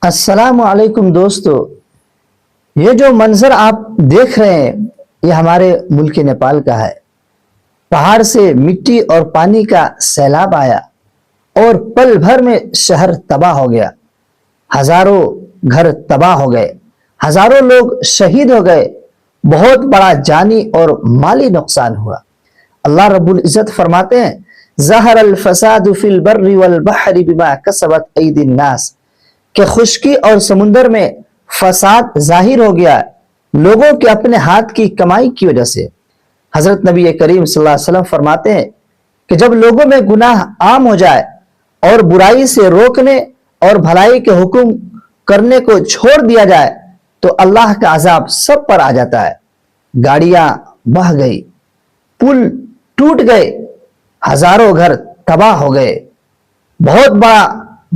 السلام علیکم دوستو، یہ جو منظر آپ دیکھ رہے ہیں یہ ہمارے ملک نیپال کا ہے۔ پہاڑ سے مٹی اور پانی کا سیلاب آیا اور پل بھر میں شہر تباہ ہو گیا، ہزاروں گھر تباہ ہو گئے، ہزاروں لوگ شہید ہو گئے، بہت بڑا جانی اور مالی نقصان ہوا۔ اللہ رب العزت فرماتے ہیں ظہر الفساد فی البر والبحر بما کسبت ایدی الناس، کہ خشکی اور سمندر میں فساد ظاہر ہو گیا لوگوں کے اپنے ہاتھ کی کمائی کی وجہ سے۔ حضرت نبی کریم صلی اللہ علیہ وسلم فرماتے ہیں کہ جب لوگوں میں گناہ عام ہو جائے اور برائی سے روکنے اور بھلائی کے حکم کرنے کو چھوڑ دیا جائے تو اللہ کا عذاب سب پر آ جاتا ہے۔ گاڑیاں بہہ گئی، پل ٹوٹ گئے، ہزاروں گھر تباہ ہو گئے، بہت بڑا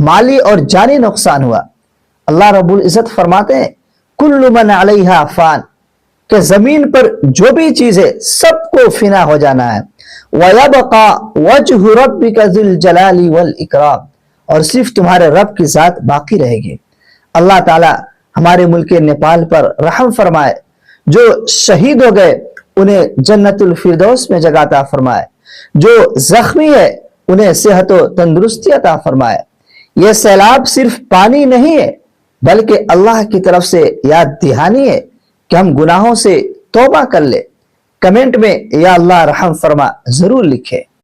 مالی اور جانی نقصان ہوا۔ اللہ رب العزت فرماتے ہیں کل من علیہا فان، کہ زمین پر جو بھی چیز ہے سب کو فنا ہو جانا ہے۔ وَيَبْقَى وَجْهُ رَبِّكَ ذِو الْجَلَالِ وَالْإِكْرَامِ، اور صرف تمہارے رب کی ذات باقی رہے گی۔ اللہ تعالی ہمارے ملک نیپال پر رحم فرمائے، جو شہید ہو گئے انہیں جنت الفردوس میں جگہ عطا فرمائے، جو زخمی ہے انہیں صحت و تندرستی عطا فرمائے۔ یہ سیلاب صرف پانی نہیں ہے بلکہ اللہ کی طرف سے یاد دہانی ہے کہ ہم گناہوں سے توبہ کر لیں۔ کمنٹ میں یا اللہ رحم فرما ضرور لکھیں۔